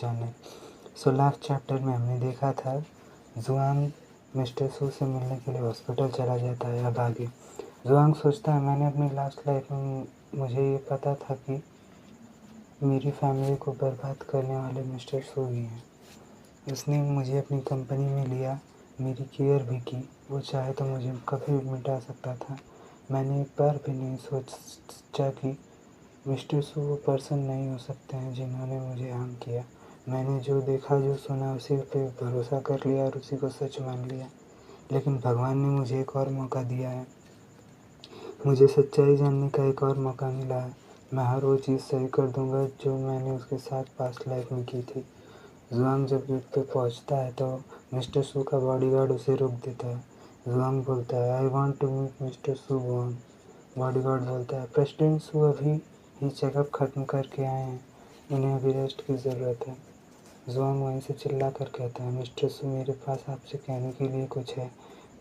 पहचाने। So last chapter में हमने देखा था जुआंग मिस्टर सू से मिलने के लिए हॉस्पिटल चला जाता है। अब आगे जुआंग सोचता है मैंने अपनी लास्ट लाइफ में मुझे ये पता था कि मेरी फैमिली को बर्बाद करने वाले मिस्टर सू ही हैं। उसने मुझे अपनी कंपनी में लिया, मेरी केयर भी की। वो चाहे तो मुझे कभी भी मिटा सकता था। मैंने एक बार भी नहीं सोचा कि मिस्टर सू वो पर्सन नहीं हो सकते हैं जिन्होंने मुझे हार्म किया। मैंने जो देखा जो सुना उसी पे भरोसा कर लिया और उसी को सच मान लिया। लेकिन भगवान ने मुझे एक और मौका दिया है। मुझे सच्चाई जानने का एक और मौका मिला है। मैं हर वो चीज़ सही कर दूंगा जो मैंने उसके साथ पास्ट लाइफ में की थी। जुआंग जब गेट पे पहुंचता है तो मिस्टर सू का बॉडीगार्ड उसे रोक देता है। जुआंग बोलता है I want to meet mister Su Won. Bodyguard बोलता है प्रेसिडेंट सू अभी ही चेकअप ख़त्म करके आए हैं, उन्हें अभी रेस्ट की ज़रूरत है। जुआंग वहीं से चिल्ला कर कहता है मिस्टर सू मेरे पास आपसे कहने के लिए कुछ है,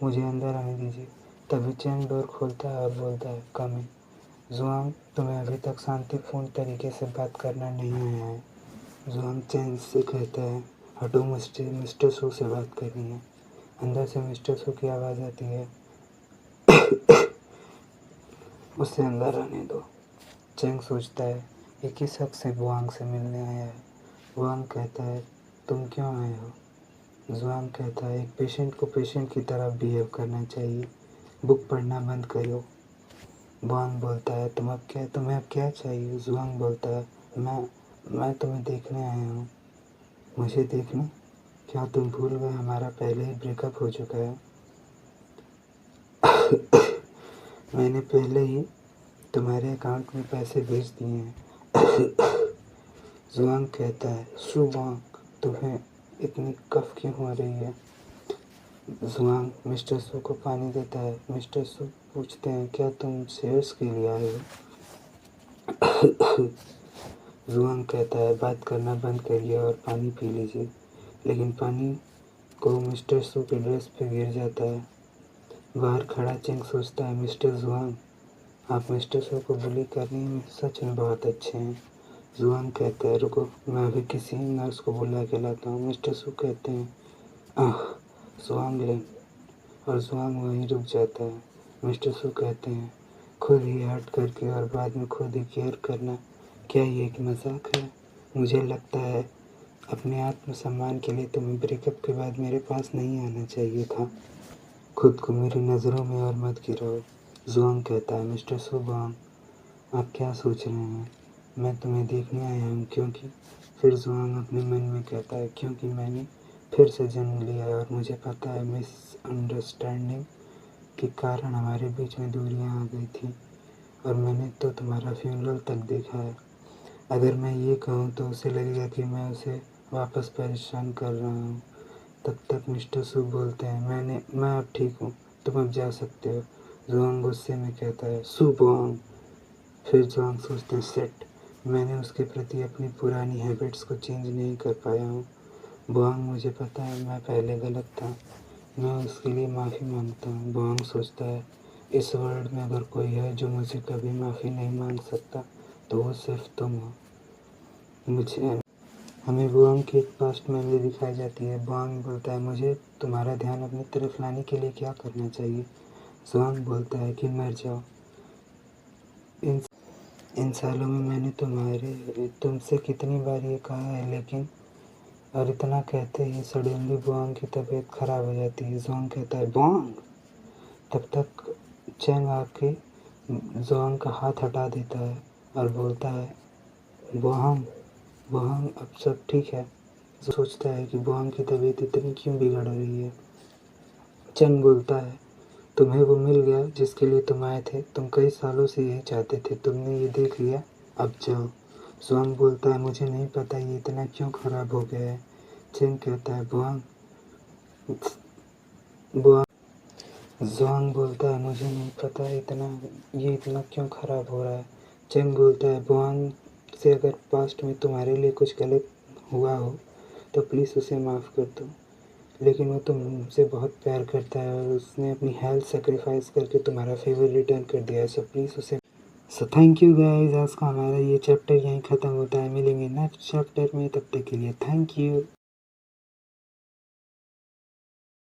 मुझे अंदर आने दीजिए। तभी चैंग डोर खोलता है और बोलता है कम इन। जुआंग तुम्हें अभी तक शांतिपूर्ण तरीके से बात करना नहीं आया है। जुआंग चैंग से कहता है हटो, मुझे मिस्टर सू से बात करनी है। अंदर से मिस्टर सू की आवाज़ आती है उसे अंदर आने दो। चैंग सोचता है ये किस हक से जुआंग से मिलने आया है। जुआंग कहता है तुम क्यों आए हो। जुआंग कहता है एक पेशेंट को पेशेंट की तरह बिहेव करना चाहिए, बुक पढ़ना बंद करो। जुआंग बोलता है तुम्हें अब क्या चाहिए। जुआंग बोलता है मैं तुम्हें देखने आया हूँ। मुझे देखना? क्या तुम भूल गए हमारा पहले ही ब्रेकअप हो चुका है। मैंने पहले ही तुम्हारे अकाउंट में पैसे भेज दिए हैं। जुआंग कहता है जुआंग तुम्हें इतनी कफ क्यों हो रही है। जुआंग मिस्टर सू को पानी देता है। मिस्टर सू पूछते हैं क्या तुम शेयर्स के लिए आए हो। जुआंग कहता है बात करना बंद करिए और पानी पी लीजिए। लेकिन पानी को मिस्टर सू के ड्रेस पे गिर जाता है। बाहर खड़ा चेंग सोचता है मिस्टर जुआंग आप मिस्टर सू को बुली करने में सच में बहुत अच्छे हैं। जुआंग कहता है रुको, मैं अभी किसी नर्स को बुला के लाता हूँ। मिस्टर सू कहते हैं आह जुआंग लें, और जुआंग वहीं रुक जाता है। मिस्टर सू कहते हैं खुद ही हर्ट करके और बाद में खुद ही केयर करना, क्या ये एक मजाक है। मुझे लगता है अपने आत्मसम्मान के लिए तुम्हें ब्रेकअप के बाद मेरे पास नहीं आना चाहिए था। खुद को मेरी नज़रों में और मत गिराओ। जुआंग कहता है मिस्टर सुबांग आप क्या सोच रहे हैं, मैं तुम्हें देखने आया हूँ क्योंकि। फिर जुआंग अपने मन में कहता है क्योंकि मैंने फिर से जन्म लिया है और मुझे पता है मिसअंडरस्टैंडिंग के कारण हमारे बीच में दूरियां आ गई थी और मैंने तो तुम्हारा फ्यूनरल तक देखा है। अगर मैं ये कहूँ तो उसे लगेगा कि मैं उसे वापस परेशान कर रहा हूँ। तब तक मिस्टर सू बोलते हैं मैं अब ठीक हूँ, तुम अब जा सकते हो। जुआंग गुस्से में कहता है सुबोंग। फिर जुआंग सोचते हैं सेट, मैंने उसके प्रति अपनी पुरानी हैबिट्स को चेंज नहीं कर पाया हूँ। बुआंग मुझे पता है मैं पहले गलत था, मैं उसके लिए माफ़ी मांगता हूँ। बुआंग सोचता है इस वर्ल्ड में अगर कोई है जो मुझे कभी माफ़ी नहीं मांग सकता तो वो सिर्फ तुम हो। मुझे हमें बुआंग की एक पास्ट मेमोरी दिखाई जाती है। बुआंग बोलता है मुझे तुम्हारा ध्यान अपनी तरफ लाने के लिए क्या करना चाहिए। जुआंग बोलता है कि मर जाओ। इन सालों में मैंने तुमसे कितनी बार ये कहा है लेकिन। और इतना कहते ही सडनली बुआंग की तबीयत खराब हो जाती है। जुआंग कहता है बुआंग। तब तक चैंग आके जुआंग का हाथ हटा देता है और बोलता है बुआंग बुआंग अब सब ठीक है। सोचता है कि बुआंग की तबीयत इतनी क्यों बिगड़ रही है। चैंग बोलता है तुम्हें वो मिल गया जिसके लिए तुम आए थे, तुम कई सालों से यही चाहते थे, तुमने ये देख लिया, अब जाओ। जुआंग बोलता है मुझे नहीं पता ये इतना क्यों खराब हो गया है। चैंग कहता है बुआंग बुआंग जुआंग बोलता है मुझे नहीं पता ये इतना क्यों खराब हो रहा है। चैंग बोलता है बुआंग से अगर पास्ट में तुम्हारे लिए कुछ गलत हुआ हो तो प्लीज़ उसे माफ़ कर दो, लेकिन वो तुमसे बहुत प्यार करता है और उसने अपनी हेल्थ सेक्रीफाइस करके तुम्हारा फेवर रिटर्न कर दिया है, सो प्लीज़ उसे सो थैंक यू गाइस, आज का हमारा ये चैप्टर यहीं ख़त्म होता है। मिलेंगे नेक्स्ट चैप्टर में, तब तक के लिए थैंक यू।